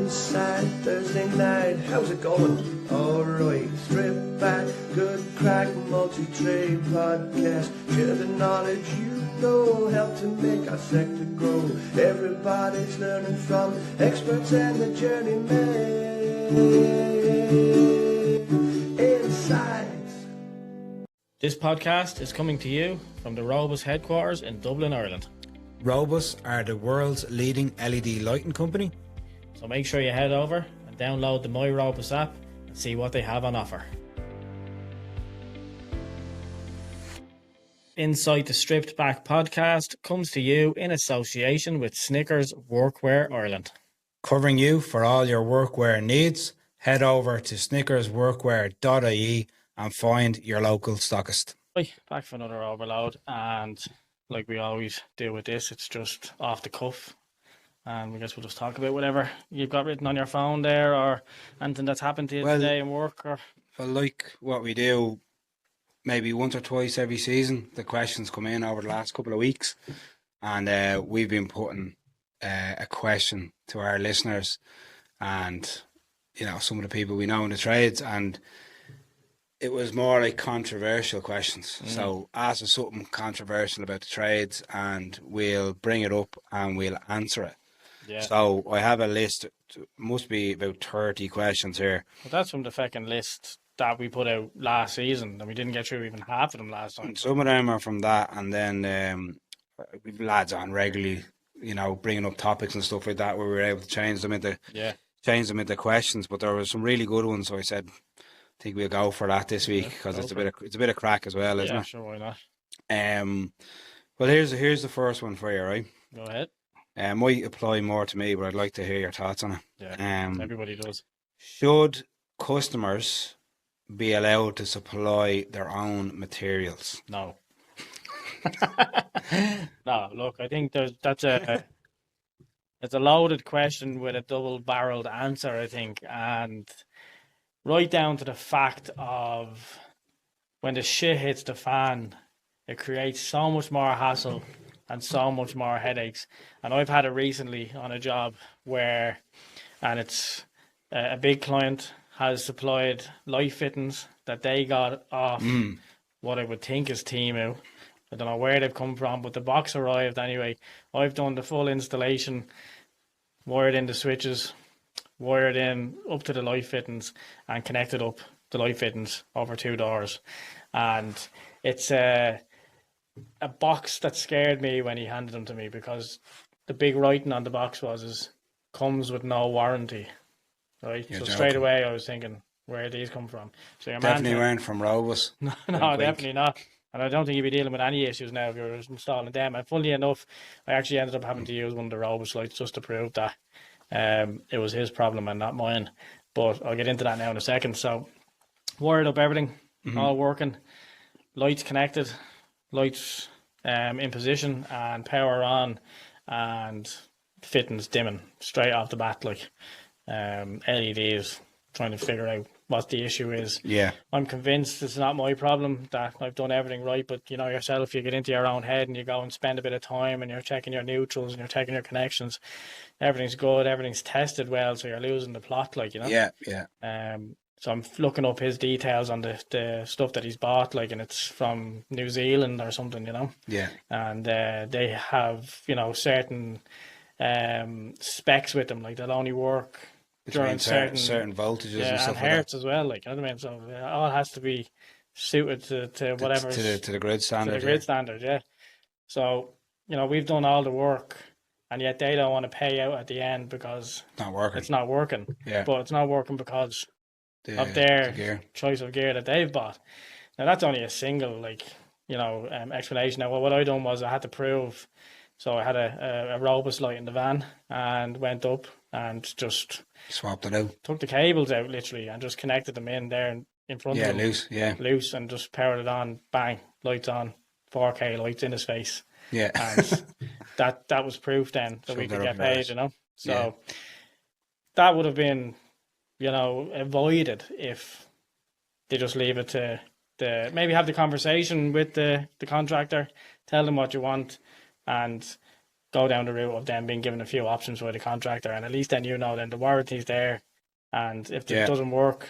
inside Thursday night. How's it going? Alright, strip back, good crack, multi-trade podcast. Share the knowledge you know, help to make our sector grow. Everybody's learning from experts and the journeyman. Insights. This podcast is coming to you from the Robus headquarters in Dublin, Ireland. Robus are the world's leading LED lighting company. So make sure you head over and download the My Robus app and see what they have on offer. Inside the Stripped Back podcast comes to you in association with Snickers Workwear Ireland. Covering you for all your workwear needs, head over to snickersworkwear.ie and find your local stockist. Right, back for another overload, and like we always do with this, it's just off the cuff. And I guess we'll just talk about whatever you've got written on your phone there, or anything that's happened to you today in work. Or well, like what we do maybe once or twice every season, the questions come in over the last couple of weeks, and we've been putting a question to our listeners and, you know, some of the people we know in the trades, and it was more like controversial questions. So ask us something controversial about the trades and we'll bring it up and we'll answer it. yeah, So I have a list, must be about 30 questions here. but that's from the fucking list that we put out last season, and we didn't get through even half of them last time. And some of them are from that, and then we've lads on regularly, you know, bringing up topics and stuff like that where we were able to change them into questions. But there were some really good ones, so I said, I think we'll go for that this week because it's a bit of crack as well, isn't it? Yeah, sure, why not? Well, here's the first one for you, right? Go ahead. Might apply more to me, but I'd like to hear your thoughts on it. Yeah, everybody does. Should customers be allowed to supply their own materials? No. No, look, I think it's a loaded question with a double-barreled answer, I think, and right down to the fact of when the shit hits the fan, it creates so much more hassle and so much more headaches. And I've had it recently on a job where, and it's a big client has supplied light fittings that they got off what I would think is Temu. I don't know where they've come from, but the box arrived anyway. I've done the full installation, wired in the switches, wired in up to the light fittings, and connected up the light fittings over 2 doors. And it's a box that scared me when he handed them to me, because the big writing on the box was comes with no warranty. Right? You're so joking. straight away I was thinking, where are these come from? So your Definitely weren't from Robus. No, definitely not. And I don't think you'd be dealing with any issues now if you're installing them. And funnily enough, I actually ended up having to use one of the Robus lights just to prove that it was his problem and not mine. But I'll get into that now in a second. So wired up everything, all working, lights connected, lights in position and power on, and fittings dimming straight off the bat, like LEDs, trying to figure out what the issue is. Yeah. I'm convinced it's not my problem, that I've done everything right, but you know yourself, you get into your own head and you go and spend a bit of time and you're checking your neutrals and you're checking your connections. Everything's good, everything's tested well, so you're losing the plot, like, you know. Yeah. So I'm looking up his details on the stuff that he's bought, like, and it's from New Zealand or something, you know. Yeah. And they have, you know, certain specs with them, like they'll only work during certain voltages and stuff and hertz as well, like, you know what I mean. So it all has to be suited to whatever to the grid standard. To the grid standard, yeah. So, you know, we've done all the work, and yet they don't want to pay out at the end because it's not working. Yeah. But it's not working because of their choice of gear that they've bought. Now that's only a single, like, you know, explanation. Now what I done was I had to prove. So I had a Robus light in the van and went up and just swapped it out. Took the cables out literally and just connected them in there in front of him. Loose, and just powered it on, bang, lights on, 4K lights in his face. Yeah. And that was proof then that we could get paid, you know. So that would have been, you know, avoided if they just leave it to maybe have the conversation with the contractor, tell them what you want, and go down the route of them being given a few options by the contractor, and at least then then the warranty's there, and if it doesn't work,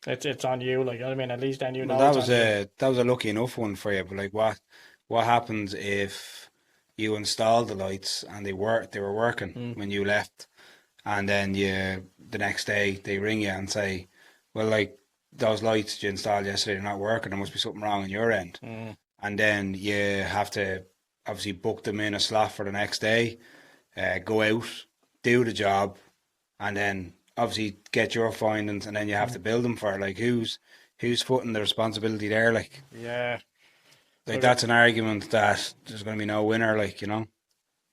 it's on you. Like, you know what I mean? At least then Well, it's on you. that was a lucky enough one for you. But like, what happens if you installed the lights and they were working when you left, and then the next day they ring you and say, well, like, those lights you installed yesterday are not working. There must be something wrong on your end, and then you have to obviously book them in a slot for the next day, go out, do the job, and then obviously get your findings, and then you have to build them for it. Like, who's footing the responsibility there? Like, Yeah. like that's an argument that there's going to be no winner. Like, you know.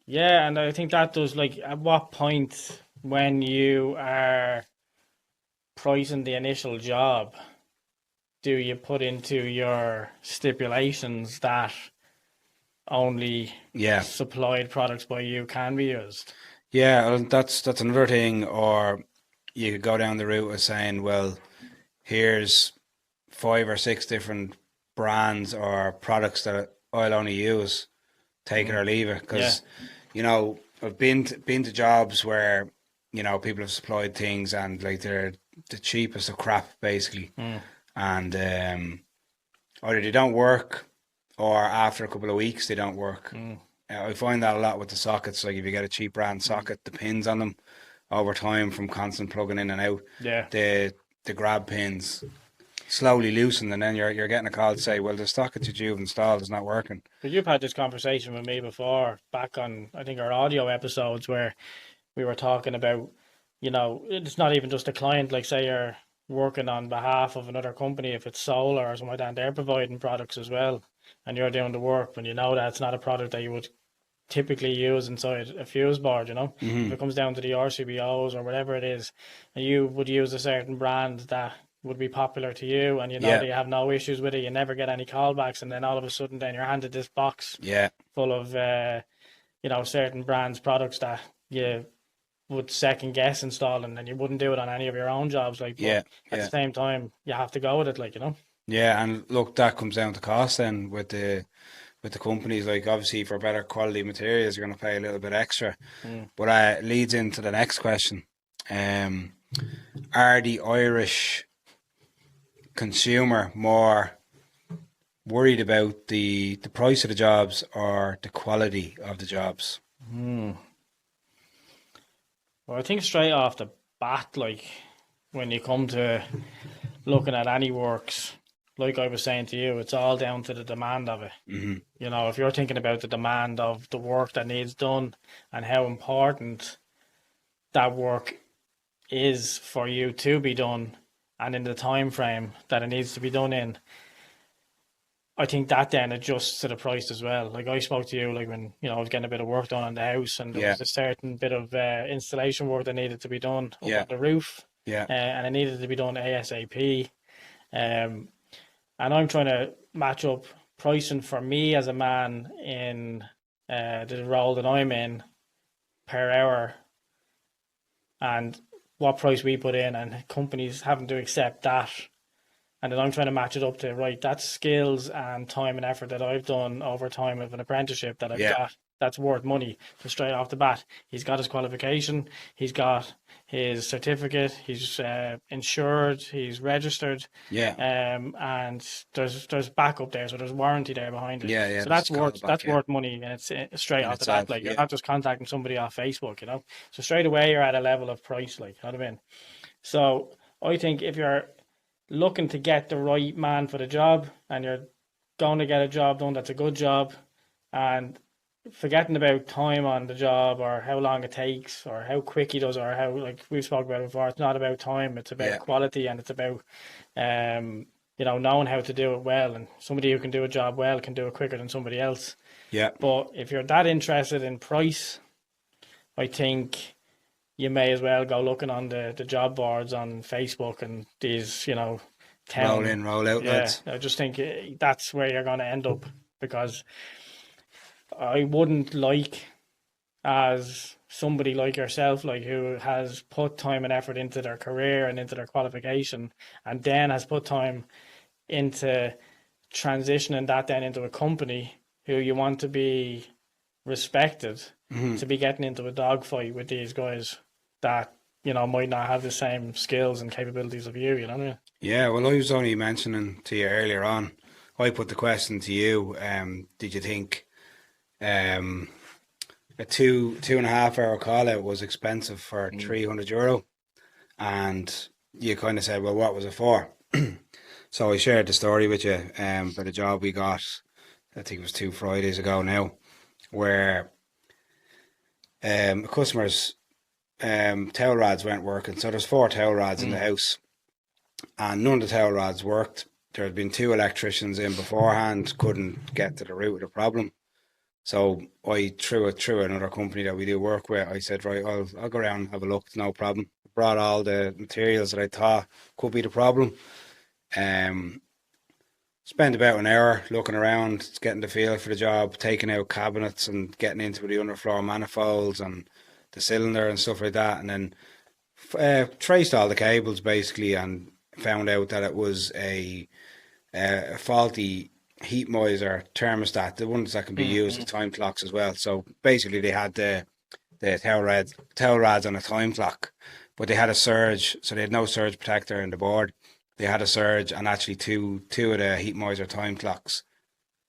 Yeah, and I think that does, like, at what point when you are pricing the initial job do you put into your stipulations that only supplied products by you can be used? Yeah, well, that's another thing. Or you could go down the route of saying, well, here's 5 or 6 different brands or products that I'll only use, take it or leave it. Because, you know, I've been to jobs where, you know, people have supplied things and like they're the cheapest of crap basically, and either they don't work or after a couple of weeks they don't work. I find that a lot with the sockets. Like, if you get a cheap brand socket, the pins on them over time from constant plugging in and out, the grab pins slowly loosen, and then you're getting a call to say, well, the socket that you've installed is not working. But you've had this conversation with me before, back on, I think, our audio episodes, where we were talking about, you know, it's not even just a client. Like, say you're working on behalf of another company, if it's solar or something like that, and they're providing products as well, and you're doing the work, when you know that it's not a product that you would typically use inside a fuse board, you know. If it comes down to the RCBOs or whatever it is, and you would use a certain brand that would be popular to you, and you know that you have no issues with it, you never get any callbacks, and then all of a sudden then you're handed this box full of you know, certain brands products that you would second guess installing, and you wouldn't do it on any of your own jobs. Like, at the same time, you have to go with it, like, you know. Yeah, and look, that comes down to cost then with the companies. Like, obviously for better quality materials you're going to pay a little bit extra, but leads into the next question. Are the Irish consumer more worried about the price of the jobs or the quality of the jobs? Well, I think straight off the bat, like, when you come to looking at any works, like I was saying to you, it's all down to the demand of it. You know, if you're thinking about the demand of the work that needs done and how important that work is for you to be done, and in the time frame that it needs to be done in, I think that then adjusts to the price as well. Like, I spoke to you, like, when, you know, I was getting a bit of work done on the house, and there was a certain bit of installation work that needed to be done up on the roof, and it needed to be done ASAP. And I'm trying to match up pricing for me as a man in the role that I'm in per hour, and what price we put in, and companies having to accept that. And then I'm trying to match it up to, right, that's skills and time and effort that I've done over time of an apprenticeship that I've got, that's worth money. So straight off the bat, he's got his qualification, he's got his certificate, he's insured, he's registered, and there's backup there, so there's warranty there behind it. So that's worth money, and it's straight off the bat. Like, you're not just contacting somebody off Facebook, you know. So straight away you're at a level of price, like, you know what I mean? So I think if you're looking to get the right man for the job, and you're going to get a job done that's a good job, and forgetting about time on the job or how long it takes or how quick he does, or how, like we've spoken about it before, it's not about time, it's about quality, and it's about you know, knowing how to do it well, and somebody who can do a job well can do it quicker than somebody else. But if you're that interested in price, I think you may as well go looking on the job boards on Facebook and these, you know, roll in, roll out. I just think that's where you're going to end up, because I wouldn't like, as somebody like yourself, like, who has put time and effort into their career and into their qualification, and then has put time into transitioning that then into a company, who you want to be respected to be getting into a dogfight with these guys that, you know, might not have the same skills and capabilities of you, you know what I mean? Yeah, well, I was only mentioning to you earlier on, I put the question to you, did you think a 2.5 hour call out was expensive for €300? And you kind of said, well, what was it for? So I shared the story with you for the job we got, I think it was 2 Fridays ago now, where a customer's towel rods weren't working. So there's 4 towel rods in the house, and none of the towel rods worked. There had been 2 electricians in beforehand, couldn't get to the root of the problem. So I threw it through another company that we do work with. I said, right, I'll go around and have a look, no problem. Brought all the materials that I thought could be the problem. Spent about an hour looking around, getting the feel for the job, taking out cabinets and getting into the underfloor manifolds and the cylinder and stuff like that. And then traced all the cables basically and found out that it was a faulty heat miser thermostat, the ones that can be used as time clocks as well. So basically they had the towel rods on a time clock, but they had a surge, so they had no surge protector in the board. They had a surge, and actually two of the heat miser time clocks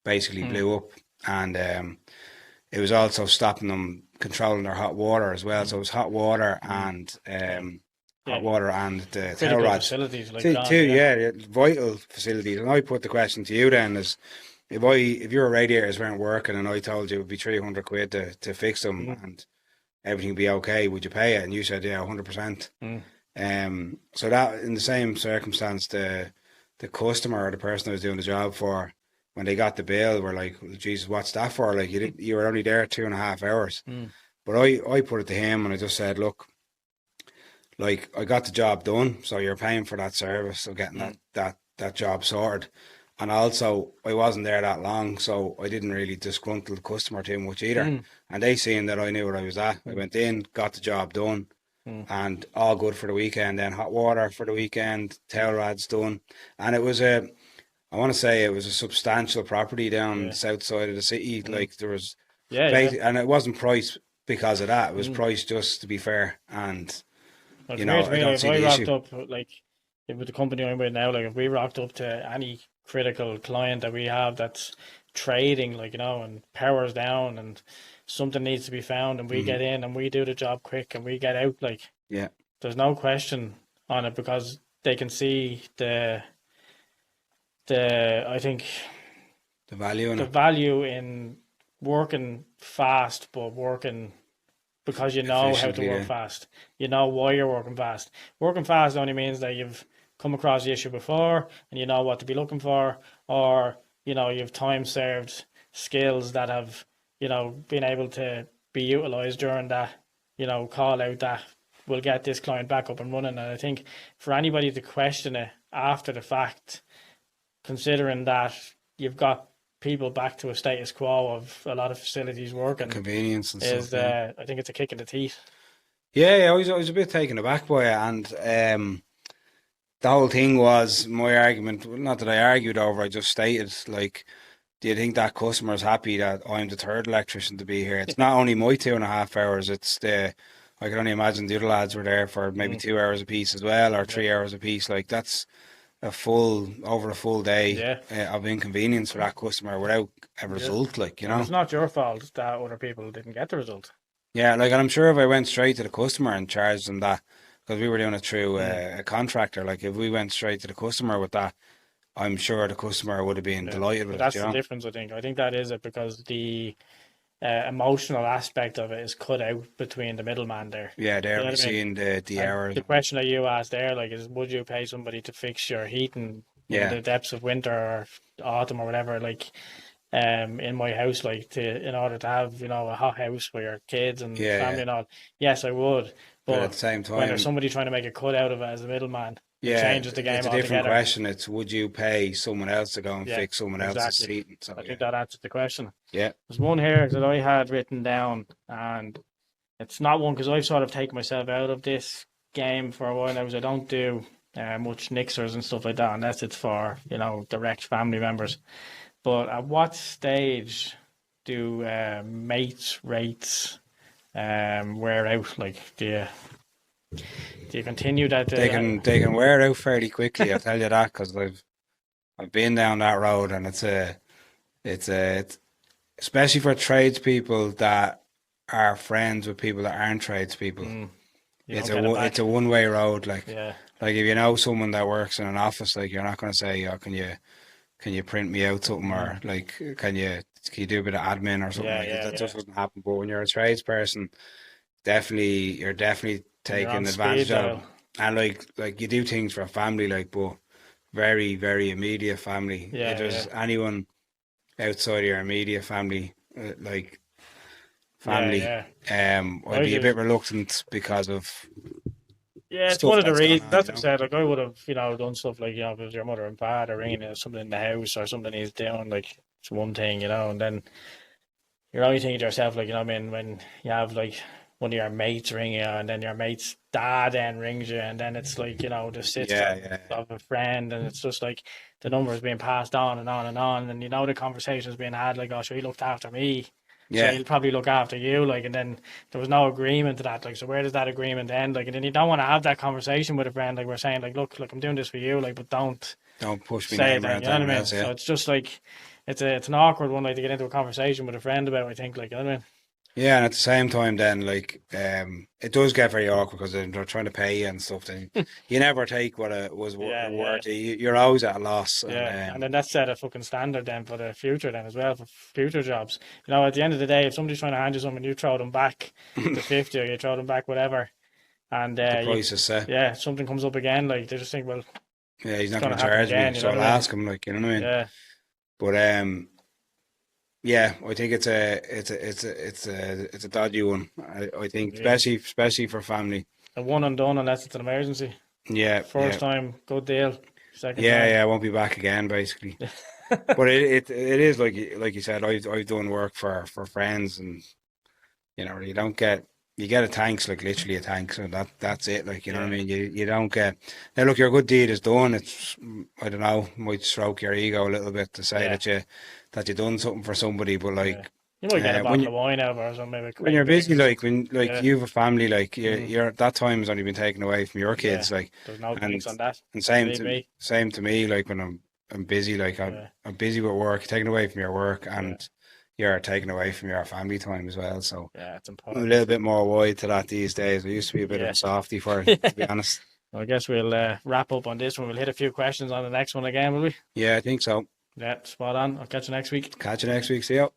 basically blew up, and it was also stopping them controlling their hot water as well. So it was hot water and the towel rods. Facilities like Vital facilities. And I put the question to you then: is if your radiators weren't working and I told you it would be £300 to fix them and everything would be okay, would you pay it? And you said, yeah, 100%. So that in the same circumstance, the customer or the person I was doing the job for, when they got the bill, were like, well, Jesus, what's that for? Like, you were only there 2.5 hours. But I put it to him and I just said, look, like, I got the job done, so you're paying for that service of getting that job sorted. And also, I wasn't there that long, so I didn't really disgruntle the customer too much either. And they seen that I knew where I was at. I went in, got the job done, and all good for the weekend. Then hot water for the weekend, towel rods done. And it was I want to say it was a substantial property down the south side of the city. Like, there was, and it wasn't priced because of that. It was priced just to be fair. And, you know, I don't see the issue. Up, like, with the company I'm with now, like, if we rocked up to any critical client that we have that's trading, like, you know, and power's down and something needs to be found, and we get in and we do the job quick and we get out, like, there's no question on it, because they can see the I think the value in working fast, but working because you know how to work fast. You know why you're working fast. Working fast only means that you've come across the issue before and you know what to be looking for, or, you know, you've time served skills that have, you know, been able to be utilized during that, you know, call out that will get this client back up and running. And I think for anybody to question it after the fact, considering that you've got people back to a status quo of a lot of facilities working, convenience and stuff, I think it's a kick in the teeth. I was a bit taken aback by it, and the whole thing was my argument, not that I argued over, I just stated, like, do you think that customer is happy that I'm the third electrician to be here? It's not only my 2.5 hours, it's I can only imagine the other lads were there for maybe 2 hours a piece as well, or 3 hours a piece. Like, that's over a full day of inconvenience for that customer without a result, like, you know. And it's not your fault that other people didn't get the result. Yeah, like, and I'm sure if I went straight to the customer and charged them that, because we were doing it through a contractor, like, if we went straight to the customer with that, I'm sure the customer would have been delighted with it. That's the difference, I think. I think that is it, because the emotional aspect of it is cut out between the middleman there. Yeah, they're only seeing the hours. The question that you asked there, like, is would you pay somebody to fix your heating in the depths of winter or autumn or whatever, like, in my house, like, in order to have, you know, a hot house for your kids and family and all? Yes, I would. But at the same time, when there's somebody trying to make a cut out of it as a middleman, it changes the game altogether. It's a different question. It's, would you pay someone else to go and fix someone else's heating? So, I think that answers the question. Yeah. There's one here that I had written down, and it's not one, because I've sort of taken myself out of this game for a while now, because I don't do much nixers and stuff like that, unless it's for, you know, direct family members. But at what stage do mates rates wear out? Like, do you continue that? They can wear out fairly quickly. I'll tell you that, because I've been down that road, and it's especially for tradespeople that are friends with people that aren't tradespeople. It's a one-way road. Like if you know someone that works in an office, like, you're not going to say, "Oh, can you print me out something?" or like, can you do a bit of admin or something like that? That just doesn't happen. But when you're a tradesperson, you're definitely taking advantage of, and like you do things for a family, like, but very, very immediate family. If there's anyone outside of your immediate family, I'd be a bit reluctant because of it's one of the reasons. That's what I said. Like, I would have, done stuff like, if it was your mother and father ringing something in the house or something he's doing, like, it's one thing, and then you're only thinking to yourself, like, when you have like one of your mates ring you, and then your mate's dad then rings you, and then it's like, the sister of a friend, and it's just like the number is being passed on and on and on, and the conversation is being had, like, oh, sure, he looked after me. So he'll probably look after you, like, and then there was no agreement to that, like, so where does that agreement end? Like, and then you don't want to have that conversation with a friend, like, we're saying, like, look, I'm doing this for you, like, but don't push me say name it, around. you know what I mean? So it's just like, it's an awkward one, like, to get into a conversation with a friend about, I think, like, you know what I mean? Yeah, and at the same time, then, like, it does get very awkward because they're trying to pay you and stuff. Then you never take what it was worth. You're always at a loss. And then that's set a fucking standard then for the future then as well, for future jobs. At the end of the day, if somebody's trying to hand you something, you throw them back to 50, or you throw them back whatever, and the price is set. Yeah, something comes up again, like, they just think, well, he's not going to charge me, so I'll ask him, like, you know what I mean? Yeah. But yeah, I think it's a dodgy one. I think, especially for family. A one and done unless it's an emergency. Yeah. First time, good deal. Second time. Yeah, I won't be back again, basically. But it is like you said. I've done work for friends, and you don't get. You get a thanks, like literally a thanks, and that's it. Like, you know what I mean. You don't get. Now look, your good deed is done. It's, I don't know, might stroke your ego a little bit to say that you done something for somebody, but like you might get a bottle of wine out or something. Maybe when you're busy, like you have a family, like you're that time has only been taken away from your kids, like there's no thanks on that. And same to me, like when I'm busy, like I'm busy with work, taken away from your work, and you're taken away from your family time as well. So it's important. I'm a little bit more wide to that these days. I used to be a bit of a softie for it, to be honest. Well, I guess we'll wrap up on this one. We'll hit a few questions on the next one again, will we? Yeah, I think so. Yeah, spot on. I'll catch you next week. See you.